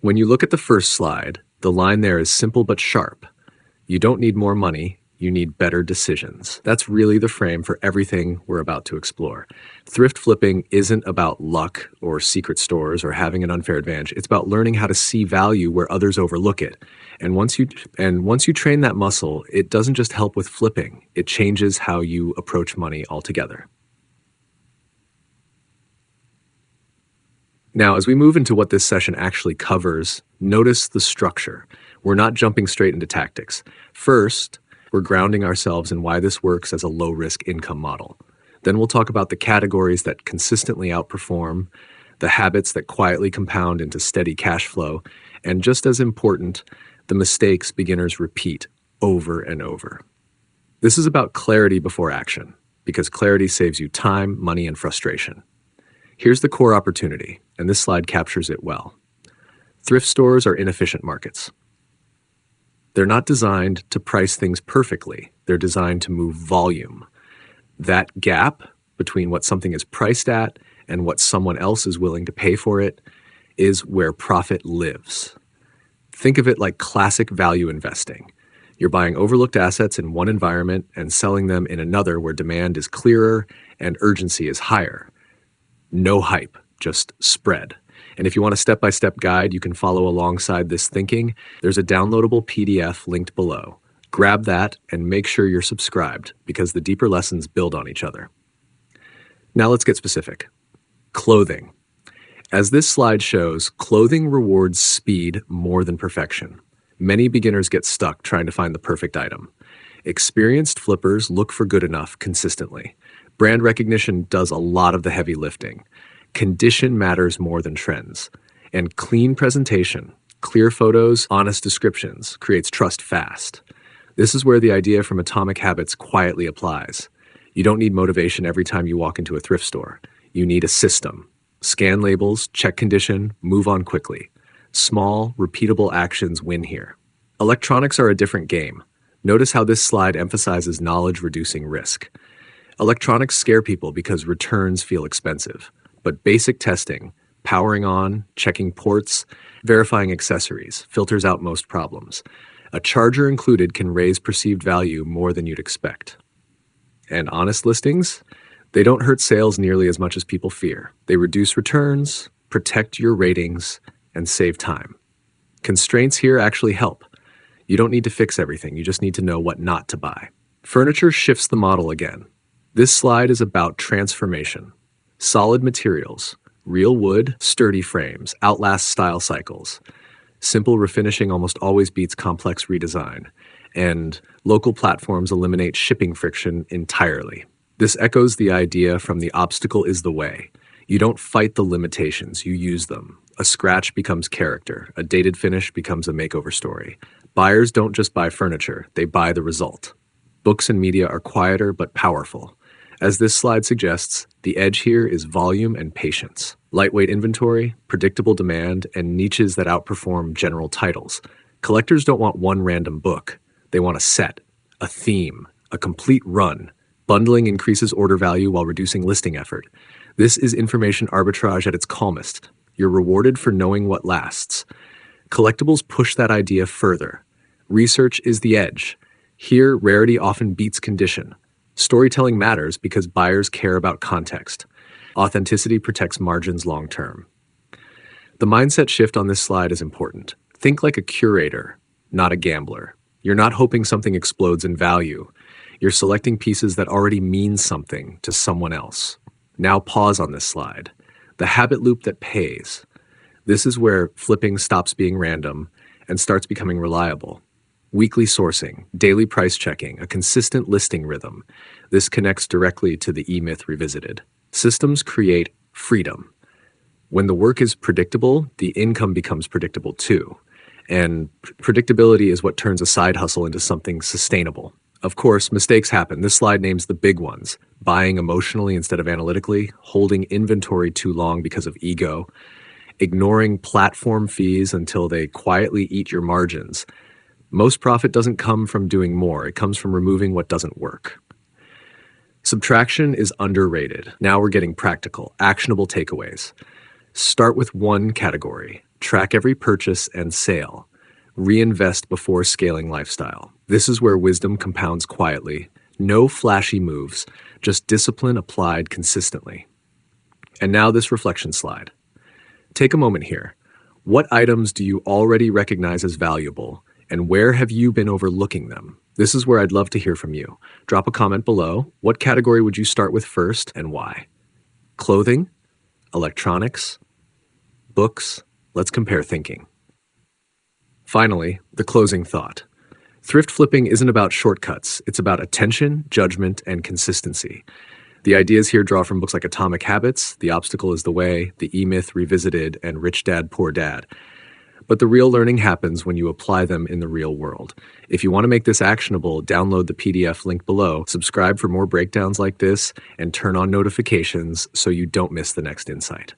When you look at the first slide, the line there is simple but sharp. You don't need more money, you need better decisions. That's really the frame for everything we're about to explore. Thrift flipping isn't about luck or secret stores or having an unfair advantage. It's about learning how to see value where others overlook it. And once you train that muscle, it doesn't just help with flipping, it changes how you approach money altogether. Now, as we move into what this session actually covers, notice the structure. We're not jumping straight into tactics. First, we're grounding ourselves in why this works as a low-risk income model. Then we'll talk about the categories that consistently outperform, the habits that quietly compound into steady cash flow, and just as important, the mistakes beginners repeat over and over. This is about clarity before action, because clarity saves you time, money, and frustration. Here's the core opportunity, and this slide captures it well. Thrift stores are inefficient markets. They're not designed to price things perfectly. They're designed to move volume. That gap between what something is priced at and what someone else is willing to pay for it is where profit lives. Think of it like classic value investing. You're buying overlooked assets in one environment and selling them in another where demand is clearer and urgency is higher. No hype, just spread. And if you want a step-by-step guide you can follow alongside this thinking, there's a downloadable PDF linked below. Grab that and make sure you're subscribed because the deeper lessons build on each other. Now let's get specific. Clothing. As this slide shows, clothing rewards speed more than perfection. Many beginners get stuck trying to find the perfect item. Experienced flippers look for good enough consistently. Brand recognition does a lot of the heavy lifting. Condition matters more than trends. And clean presentation, clear photos, honest descriptions creates trust fast. This is where the idea from Atomic Habits quietly applies. You don't need motivation every time you walk into a thrift store. You need a system. Scan labels, check condition, move on quickly. Small, repeatable actions win here. Electronics are a different game. Notice how this slide emphasizes knowledge reducing risk. Electronics scare people because returns feel expensive. But basic testing, powering on, checking ports, verifying accessories, filters out most problems. A charger included can raise perceived value more than you'd expect. And honest listings? They don't hurt sales nearly as much as people fear. They reduce returns, protect your ratings, and save time. Constraints here actually help. You don't need to fix everything, you just need to know what not to buy. Furniture shifts the model again. This slide is about transformation. Solid materials, real wood, sturdy frames, outlast style cycles. Simple refinishing almost always beats complex redesign. And local platforms eliminate shipping friction entirely. This echoes the idea from The Obstacle is the Way. You don't fight the limitations, you use them. A scratch becomes character. A dated finish becomes a makeover story. Buyers don't just buy furniture, they buy the result. Books and media are quieter but powerful. As this slide suggests, the edge here is volume and patience. Lightweight inventory, predictable demand, and niches that outperform general titles. Collectors don't want one random book. They want a set, a theme, a complete run. Bundling increases order value while reducing listing effort. This is information arbitrage at its calmest. You're rewarded for knowing what lasts. Collectibles push that idea further. Research is the edge. Here, rarity often beats condition. Storytelling matters because buyers care about context. Authenticity protects margins long term. The mindset shift on this slide is important. Think like a curator, not a gambler. You're not hoping something explodes in value. You're selecting pieces that already mean something to someone else. Now pause on this slide. The habit loop that pays. This is where flipping stops being random and starts becoming reliable. Weekly sourcing, daily price checking, a consistent listing rhythm. This connects directly to the E-Myth Revisited. Systems create freedom. When the work is predictable, the income becomes predictable too. And predictability is what turns a side hustle into something sustainable. Of course, mistakes happen. This slide names the big ones. Buying emotionally instead of analytically, holding inventory too long because of ego, ignoring platform fees until they quietly eat your margins. Most profit doesn't come from doing more. It comes from removing what doesn't work. Subtraction is underrated. Now we're getting practical, actionable takeaways. Start with one category. Track every purchase and sale. Reinvest before scaling lifestyle. This is where wisdom compounds quietly. No flashy moves, just discipline applied consistently. And now this reflection slide. Take a moment here. What items do you already recognize as valuable, and where have you been overlooking them? This is where I'd love to hear from you. Drop a comment below. What category would you start with first and why? Clothing, electronics, books. Let's compare thinking. Finally, the closing thought. Thrift flipping isn't about shortcuts. It's about attention, judgment, and consistency. The ideas here draw from books like Atomic Habits, The Obstacle is the Way, The E-Myth Revisited, and Rich Dad, Poor Dad. But the real learning happens when you apply them in the real world. If you want to make this actionable, download the PDF link below, subscribe for more breakdowns like this, and turn on notifications so you don't miss the next insight.